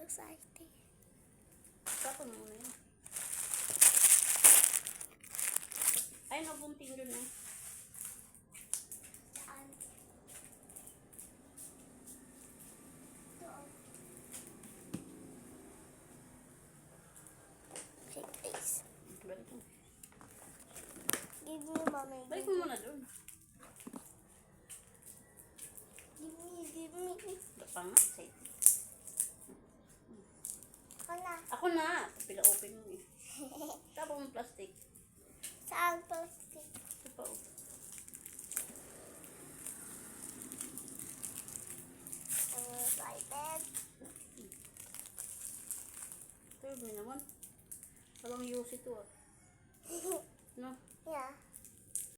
excited. Tapon mo na yun. Ay, nabunting dun eh. Saan? Doon. Shake face. Balik mo. Give me, mommy. Balik mo muna dun. Give me. Lapang na. Say. Ako na. Ako na. Pila open mo eh. Tapos mo plastic. Saan plastic? Ito pa oh. I'm excited. Ito, may naman. Walang use ito ah. No? Yeah.